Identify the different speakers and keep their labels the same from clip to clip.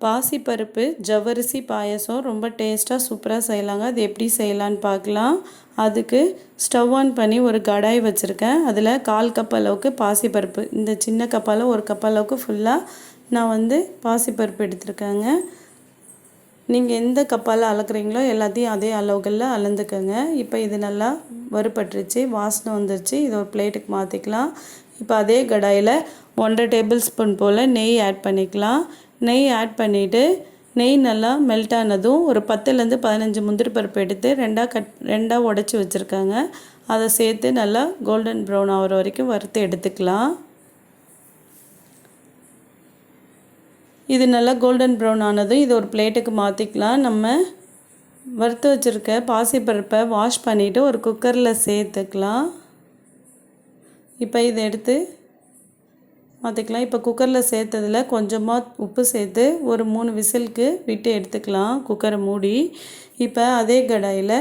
Speaker 1: பாசிப்பருப்பு ஜவ்வரிசி பாயசம் ரொம்ப டேஸ்ட்டாக சூப்பராக செய்யலாங்க. அது எப்படி செய்யலான்னு பார்க்கலாம். அதுக்கு ஸ்டவ் ஆன் பண்ணி ஒரு கடாய் வச்சுருக்கேன். அதில் 1/4 கப் அளவுக்கு பாசிப்பருப்பு, இந்த சின்ன கப்பால் 1 கப் அளவுக்கு ஃபுல்லாக நான் பாசிப்பருப்பு எடுத்துருக்கேங்க. நீங்கள் எந்த கப்பால் அளக்குறீங்களோ எல்லாத்தையும் அதே அளவுகளில் அளந்துக்கோங்க. இப்போ இது நல்லா வறுபட்டுருச்சு, வாசனை வந்துருச்சு. இதை ஒரு பிளேட்டுக்கு மாற்றிக்கலாம். இப்போ அதே கடாயில் 1.5 டேபிள் ஸ்பூன் போல் நெய் ஆட் பண்ணிக்கலாம். நெய் ஆட் பண்ணிவிட்டு நெய் நல்லா மெல்ட் ஆனதும் ஒரு 10லேருந்து 15 முந்திரி பருப்பு எடுத்து ரெண்டாக உடச்சி வச்சுருக்காங்க. அதை சேர்த்து நல்லா கோல்டன் ப்ரௌன் ஆகிற வரைக்கும் வறுத்து எடுத்துக்கலாம். இது நல்லா கோல்டன் ப்ரௌன் ஆனதும் இது ஒரு பிளேட்டுக்கு மாற்றிக்கலாம். நம்ம வறுத்து வச்சுருக்க பாசிப்பருப்பை வாஷ் பண்ணிவிட்டு ஒரு குக்கரில் சேர்த்துக்கலாம். இப்போ இதை எடுத்து மாற்றிக்கலாம். இப்போ குக்கரில் சேர்த்ததில் கொஞ்சமாக உப்பு சேர்த்து ஒரு 3 விசிலுக்கு விட்டு எடுத்துக்கலாம், குக்கரை மூடி. இப்போ அதே கடாயில்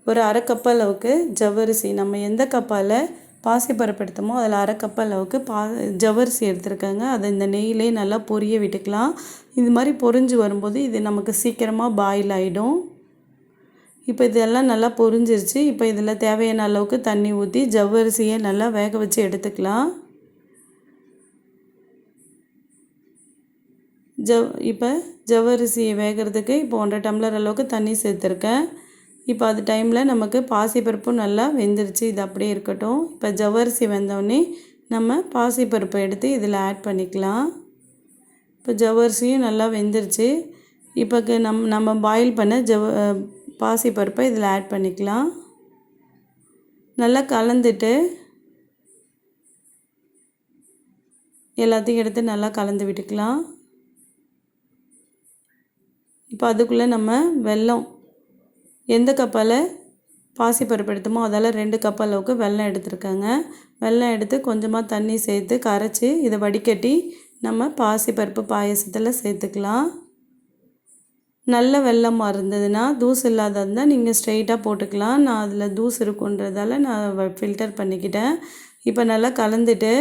Speaker 1: ஒரு 1/2 கப் அளவுக்கு ஜவ்வரிசி, நம்ம எந்த கப்பால் பாசிப்பருப்பு எடுத்தோமோ அதில் 1/2 கப் அளவுக்கு ஜவ்வரிசி எடுத்துருக்காங்க. அதை இந்த நெய்யிலே நல்லா பொரிய விட்டுக்கலாம். இது மாதிரி பொரிஞ்சு வரும்போது இது நமக்கு சீக்கிரமாக பாயில் ஆகிடும். இப்போ இதெல்லாம் நல்லா பொரிஞ்சிருச்சு. இப்போ இதில் தேவையான அளவுக்கு தண்ணி ஊற்றி ஜவ்வரிசியை நல்லா வேக வச்சு எடுத்துக்கலாம். இப்போ ஜவ்வரிசியை வேகிறதுக்கு இப்போ 1.5 டம்ளர் அளவுக்கு தண்ணி சேர்த்துருக்கேன். இப்போ அது டைமில் நமக்கு பாசிப்பருப்பும் நல்லா வெந்துருச்சு. இது அப்படியே இருக்கட்டும். இப்போ ஜவ்வரிசி வெந்தோடனே நம்ம பாசிப்பருப்பை எடுத்து இதில் ஆட் பண்ணிக்கலாம். இப்போ ஜவ்வரிசியும் நல்லா வெந்துருச்சு. இப்போ நம்ம பாயில் பண்ண பாசிப்பருப்பை இதில் ஆட் பண்ணிக்கலாம். நல்லா கலந்துட்டு எல்லாத்தையும் எடுத்து நல்லா கலந்து விட்டுக்கலாம். இப்போ அதுக்குள்ளே நம்ம வெல்லம், எந்த கப்பால் பாசிப்பருப்பு எடுத்தோமோ அதால் 2 கப் அளவுக்கு வெல்லம் எடுத்துருக்காங்க. வெல்லம் எடுத்து கொஞ்சமாக தண்ணி சேர்த்து கரைச்சி இதை வடிகட்டி நம்ம பாசிப்பருப்பு பாயசத்தில் சேர்த்துக்கலாம். நல்ல வெல்லமாக இருந்ததுன்னா, தூசு இல்லாத இருந்தால் நீங்கள் ஸ்ட்ரெயிட்டாக போட்டுக்கலாம். நான் அதில் தூசு இருக்குன்றதால நான் ஃபில்டர் பண்ணிக்கிட்டேன். இப்போ நல்லா கலந்துட்டு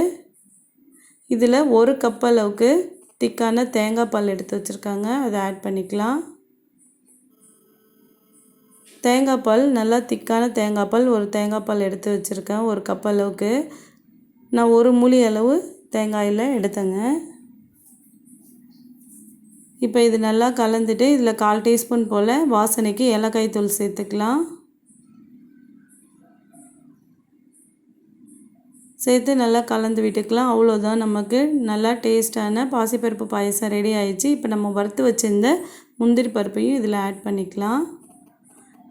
Speaker 1: இதில் 1 கப் அளவுக்கு திக்கான தேங்காய் பால் எடுத்து வச்சுருக்காங்க, அதை ஆட் பண்ணிக்கலாம். தேங்காய் பால் நல்லா திக்கான தேங்காய் பால், ஒரு தேங்காய் பால் எடுத்து வச்சுருக்கேன் 1 கப் அளவுக்கு. நான் 1 மூடி அளவு தேங்காயில் எடுத்தேங்க. இப்போ இது நல்லா கலந்துட்டு இதில் 1/4 டீஸ்பூன் போல் வாசனைக்கு ஏலக்காய் தூள் சேர்த்துக்கலாம். சேர்த்து நல்லா கலந்து விட்டுக்கலாம். அவ்வளோதான், நமக்கு நல்லா டேஸ்ட்டான பாசிப்பருப்பு பாயசம் ரெடி ஆயிடுச்சு. இப்போ நம்ம வறுத்து வச்சுருந்த முந்திரி பருப்பையும் இதில் ஆட் பண்ணிக்கலாம்.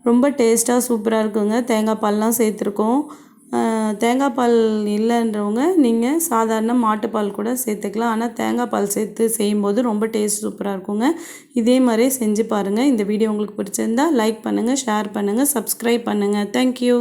Speaker 1: ரொம்ப டேஸ்ட்டாக சூப்பராக இருக்குங்க. தேங்காய் பால்லாம் சேர்த்துருக்கோம். தேங்காய் பால் இல்லைன்றவங்க நீங்கள் சாதாரண மாட்டுப்பால் கூட சேர்த்துக்கலாம். ஆனால் தேங்காய் பால் சேர்த்து செய்யும்போது ரொம்ப டேஸ்ட் சூப்பராக இருக்குங்க. இதே மாதிரியே செஞ்சு பாருங்கள். இந்த வீடியோ உங்களுக்கு பிடிச்சிருந்தா லைக் பண்ணுங்கள், ஷேர் பண்ணுங்கள், சப்ஸ்கிரைப் பண்ணுங்கள். தேங்க்யூ.